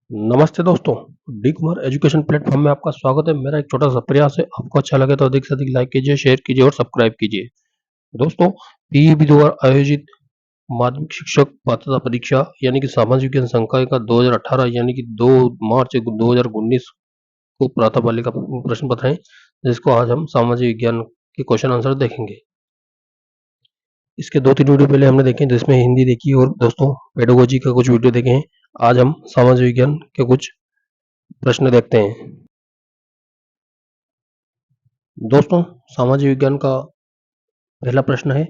नमस्ते दोस्तों, D Kumar education platform में आपका स्वागत है। मेरा एक छोटा सा प्रयास है, आपको अच्छा लगे तो अधिक से अधिक लाइक कीजिए, शेयर कीजिए और सब्सक्राइब कीजिए। दोस्तों, पीईबी द्वारा आयोजित माध्यमिक शिक्षक पात्रता परीक्षा यानी कि सामाजिक विज्ञान संकाय का 2018 यानी कि 2 मार्च 2019 को प्रातः बालिका प्रश्न पत्र है, जिसको आज हम सामाजिक विज्ञान के क्वेश्चन आंसर देखेंगे। इसके 2-3 वीडियो पहले हमने देखे जिसमें हिंदी देखी और दोस्तों पेडागोजी का कुछ वीडियो देखे हैं। आज हम सामाजिक विज्ञान के कुछ प्रश्न देखते हैं। दोस्तों, सामाजिक विज्ञान का पहला प्रश्न है,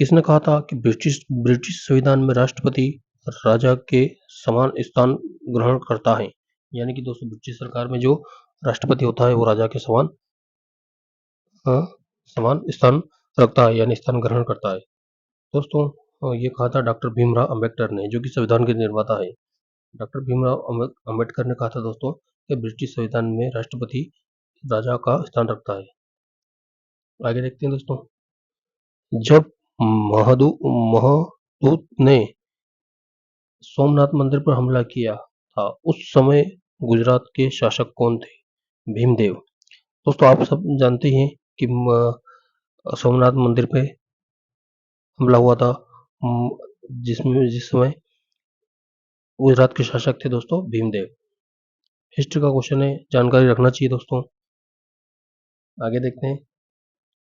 किसने कहा था कि ब्रिटिश ब्रिटिश संविधान में राष्ट्रपति राजा के समान स्थान ग्रहण करता है? यानी कि दोस्तों ब्रिटिश सरकार में जो राष्ट्रपति होता है वो राजा के समान समान स्थान रखता है यानी स्थान ग्रहण करता है। दोस्तों, ये कहा था डॉक्टर भीमराव अंबेडकर ने, जो कि संविधान के निर्माता है। डॉक्टर भीमराव अंबेडकर ने कहा था दोस्तों कि ब्रिटिश संविधान में राष्ट्रपति राजा का स्थान रखता है। आगे देखते हैं दोस्तों, जब महमूद ने सोमनाथ मंदिर पर हमला किया था, उस समय गुजरात के शासक कौन थे? भीमदेव। दोस्तों, आप सब जानते हैं कि सोमनाथ मंदिर पे हमला हुआ था, जिस समय गुजरात के शासक थे दोस्तों भीमदेव। हिस्ट्री का क्वेश्चन है, जानकारी रखना चाहिए दोस्तों। आगे देखते हैं,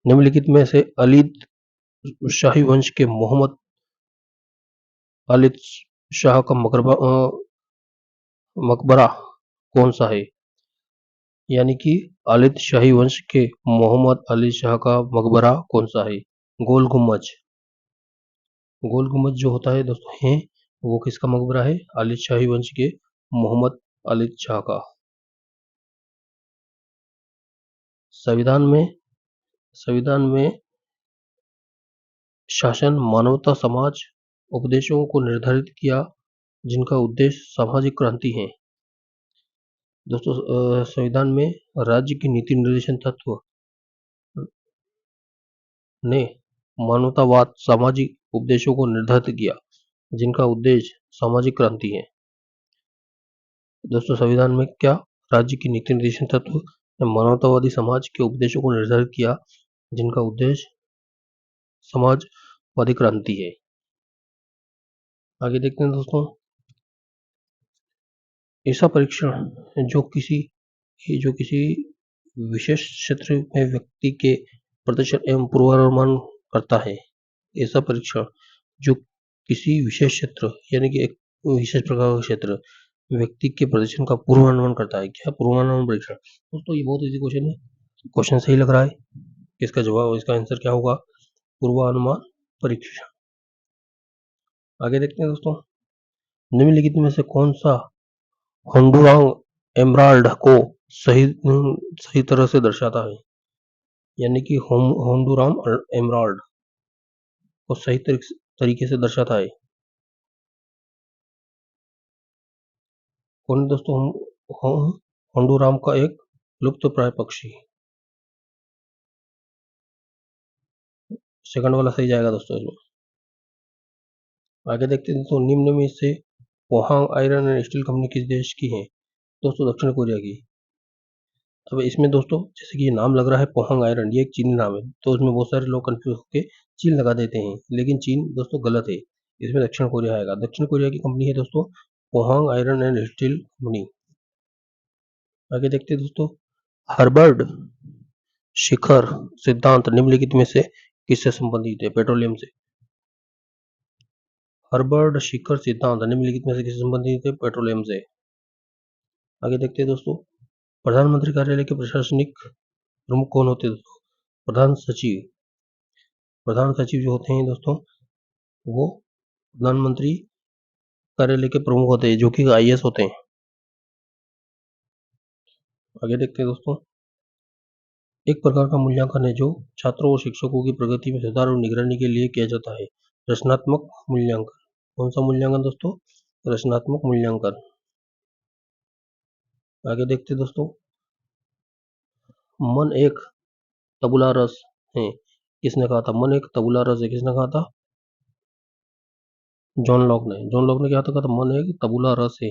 निम्नलिखित में से अलीद शाही वंश के मोहम्मद आलिद शाह का मकबरा कौन सा है? यानी कि आलिद शाही वंश के मोहम्मद अली शाह का मकबरा कौन सा है? गोल गुम्बज। गोल गुम्बज जो होता है दोस्तों है वो किसका मकबरा है? आलिद शाही वंश के मोहम्मद आलिद शाह का। संविधान में शासन मानवता समाज उपदेशों को निर्धारित किया जिनका उद्देश्य सामाजिक क्रांति है। दोस्तों, संविधान में राज्य की नीति निर्देशन तत्व ने मानवतावाद सामाजिक उपदेशों को निर्धारित किया जिनका उद्देश्य सामाजिक क्रांति है। दोस्तों, संविधान में क्या राज्य की नीति निर्देशन तत्व ने मानवतावादी समाज के उपदेशों को निर्धारित किया जिनका उद्देश्य समाजवादी क्रांति है। आगे देखते हैं दोस्तों, ऐसा परीक्षण जो किसी विशेष क्षेत्र में व्यक्ति के प्रदर्शन एवं पूर्वानुमान करता है। ऐसा परीक्षण जो किसी विशेष क्षेत्र यानी कि एक विशेष प्रकार का क्षेत्र व्यक्ति के प्रदर्शन का पूर्वानुमान करता है। क्या पूर्वानुमान परीक्षण? दोस्तों, ये बहुत इजी क्वेश्चन है। क्वेश्चन सही लग रहा है, इसका जवाब, इसका आंसर क्या होगा? पूर्वानुमान परीक्षण। आगे देखते हैं दोस्तों, निम्नलिखित में से कौन सा होंडुरांग एमराल्ड को सही तरह से दर्शाता है? यानी कि होंडुराम एमराल्ड को सही तरीके से दर्शाता है कौन दोस्तों? होंडुराम का एक लुप्त प्राय पक्षी। सेकंड वाला सही जाएगा दोस्तों इसमें। आगे देखते हैं दोस्तों, निम्न में से Pohang iron and steel company किस देश की है? दोस्तों, दक्षिण कोरिया की। अब इसमें दोस्तों जैसे कि ये नाम लग रहा है पोहांग आयरन, ये एक चीनी नाम है, तो उसमें बहुत सारे लोग कंफ्यूज होकर चीन लगा देते हैं, लेकिन चीन दोस्तों गलत है, इसमें दक्षिण कोरिया आएगा। दक्षिण कोरिया की कंपनी है दोस्तों Pohang iron and steel company. आगे देखते हैं दोस्तों, हार्वर्ड शिखर सिद्धांत निम्नलिखित में से किससे संबंधित है? पेट्रोलियम से। हार्वर्ड शिखर सिद्धांत निम्नलिखित में से किससे संबंधित है? पेट्रोलियम से। आगे देखते हैं दोस्तों, प्रधानमंत्री कार्यालय के प्रशासनिक प्रमुख कौन होते हैं दोस्तों? प्रधान सचिव जो होते हैं दोस्तों वो प्रधानमंत्री कार्यालय के प्रमुख होते हैं, जो कि आईएएस होते हैं। आगे देखते हैं दोस्तों, एक प्रकार का मूल्यांकन है जो छात्रों और शिक्षकों की प्रगति में सुधार और निगरानी के लिए किया जाता है। रचनात्मक मूल्यांकन। कौन सा मूल्यांकन दोस्तों? रचनात्मक मूल्यांकन। आगे देखते हैं दोस्तों, मन एक तबुला रस है, किसने कहा था? मन एक तबुला रस है, किसने कहा था? जॉन लॉक ने क्या कहा था? मन एक तबुला रस है,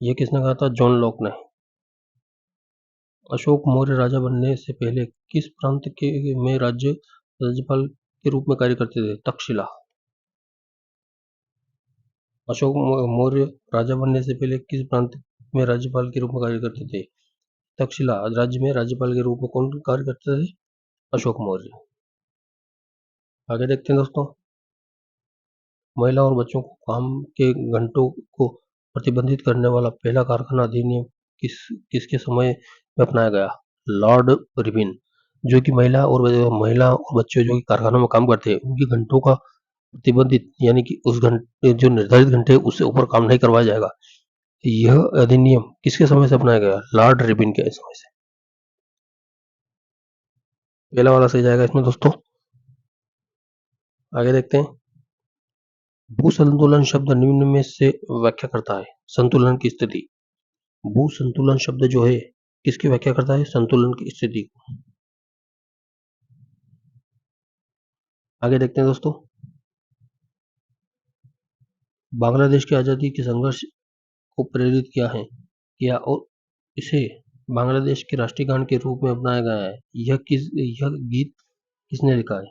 यह किसने कहा था? जॉन लॉक ने। अशोक मौर्य राजा बनने से पहले किस प्रांत में राज्यपाल के रूप में कार्य करते थे? तक्षशिला। अशोक मौर्य राजा बनने से पहले किस प्रांत में राज्यपाल के रूप में कार्य करते थे? तक्षशिला राज्य में राज्यपाल के रूप में कौन कार्य करते थे? अशोक मौर्य। आगे देखते हैं दोस्तों, महिला और बच्चों को काम के घंटों को प्रतिबंधित करने वाला पहला कारखाना अधिनियम किसके समय में अपनाया गया? Lord Irwin. जो कि महिला और बच्चे जो कि कारखानों में काम करते हैं उनकी घंटों का प्रतिबंधित यानी कि उस घंटे जो निर्धारित घंटे उससे ऊपर काम नहीं करवाया जाएगा, यह अधिनियम किसके समय से अपनाया गया? लॉर्ड इरविन के समय से। पहला वाला सही जाएगा इसमें दोस्तों। आगे देखते हैं, भू संतुलन शब्द निम्न में से व्याख्या करता है? संतुलन की स्थिति। भू संतुलन शब्द जो है किसकी व्याख्या करता है? संतुलन की स्थिति। आगे देखते हैं दोस्तों, बांग्लादेश की आजादी के संघर्ष को प्रेरित किया और इसे बांग्लादेश के राष्ट्रीय गान के रूप में अपनाया गया है। यह गीत किसने लिखा है?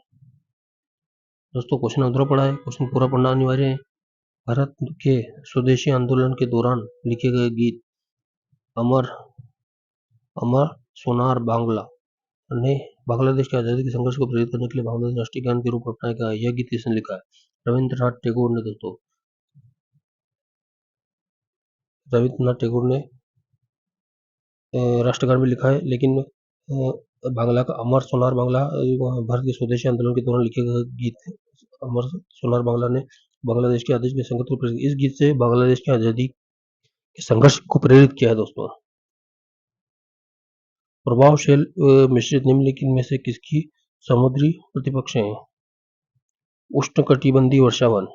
दोस्तों क्वेश्चन अधूरा पड़ा है, क्वेश्चन पूरा पढ़ना अनिवार्य है। भारत के स्वदेशी आंदोलन के दौरान लिखे गए गीत अमर सोनार बांग्ला ने बांग्लादेश की आजादी के संघर्ष को प्रेरित करने के लिए बांग्लादेश राष्ट्रीय गान के रूप में अपनाया गया। यह गीत किसने लिखा है? रविंद्रनाथ टैगोर ने दोस्तों। रविंद्रनाथ टैगोर ने राष्ट्रगान भी लिखा है, लेकिन बांग्ला का अमर सोनार बांग्ला भारत के स्वदेशी आंदोलन के दौरान लिखे गए गीत है। अमर सोनार बांग्ला ने बांग्लादेश की आजादी के संघर्ष को प्रेरित, इस गीत से बांग्लादेश की आजादी के संघर्ष को प्रेरित किया है दोस्तों। प्रभावशील मिश्रित निम्नलिखित में से किसकी समुद्री प्रतिपक्ष है? उष्णकटिबंधीय वर्षावन।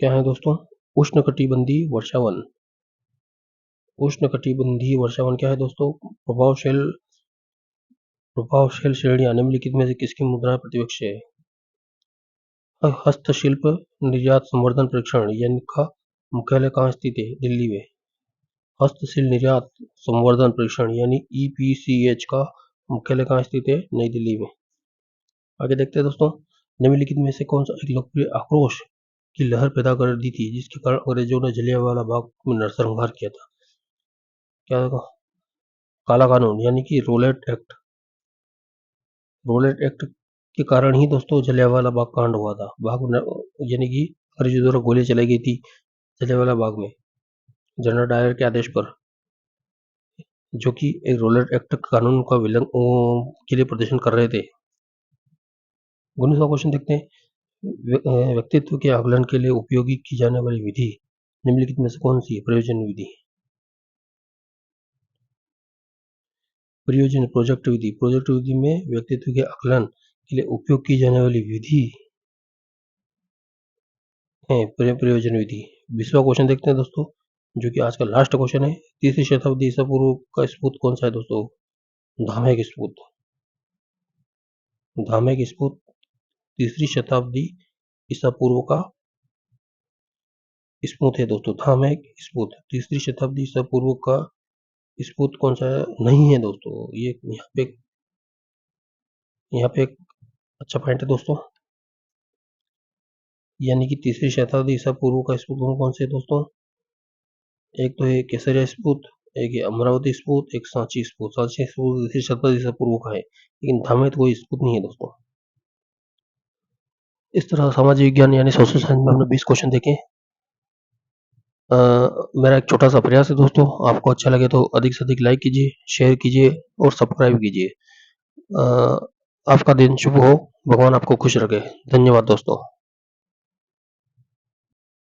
क्या है दोस्तों? उष्णकटिबंधीय वर्षावन। उष्णकटिबंधीय वर्षावन क्या है दोस्तों? प्रभावशील श्रेणियां निम्नलिखित में से किसकी मुद्रा प्रतिपक्ष है? हस्तशिल्प निर्यात संवर्धन परीक्षण का मुख्यालय कहाँ स्थित है? दिल्ली में। हस्तशिल्प निर्यात संवर्धन परीक्षण यानी EPCH का मुख्यालय कहाँ स्थित है? नई दिल्ली में। आगे देखते हैं दोस्तों, निम्नलिखित में से कौन सा एक लोकप्रिय आक्रोश की लहर पैदा कर दी थी जिसके कारण अंग्रेजों ने जलियांवाला बाग में नरसंहार किया था? क्या था? काला कानून यानी कि रोलेट एक्ट। रोलेट एक्ट के कारण ही दोस्तों जलियांवाला बाग कांड हुआ था। यानी कि अंग्रेजों द्वारा गोली चलाई गई थी जलियांवाला बाग में जनरल डायर के आदेश पर, जो कि एक रोलेट एक्ट कानून का के लिए प्रदर्शन कर रहे थे। 19वां क्वेश्चन देखते हैं, व्यक्तित्व के आकलन के लिए उपयोगी की जाने वाली विधि निम्नलिखित में से कौन सी है? प्रयोजन विधि। प्रोजेक्ट विधि में व्यक्तित्व के आकलन के लिए उपयोग की जाने वाली विधि है प्रयोजन विधि। 20वां क्वेश्चन देखते हैं दोस्तों, जो कि आज का लास्ट क्वेश्चन है। 3री शताब्दी ईसा पूर्व का स्पूत कौन सा है दोस्तों? धामेक स्पूत। धामेक स्पूत 3री शताब्दी ईसा पूर्व का स्पूत है दोस्तों। धामेक स्पूत 3री शताब्दी ईसा पूर्व का स्पूत कौन सा है? नहीं है दोस्तों। ये यहाँ पे एक अच्छा पॉइंट है दोस्तों, यानी कि 3री शताब्दी ईसा पूर्व का स्पूत कौन से है दोस्तों? एक तो है केसरिया स्पूत, एक है अमरावती स्पूत, एक सांची स्पूत। सांची स्पूत 3री शताब्दी ईसा पूर्व का है, लेकिन धामेक कोई स्पूत नहीं है दोस्तों। इस तरह सामाजिक विज्ञान यानी सोशल साइंस में हमने 20 क्वेश्चन देखे। मेरा एक छोटा सा प्रयास है दोस्तों, आपको अच्छा लगे तो अधिक से अधिक लाइक कीजिए, शेयर कीजिए और सब्सक्राइब कीजिए। आपका दिन शुभ हो, भगवान आपको खुश रखे। धन्यवाद दोस्तों।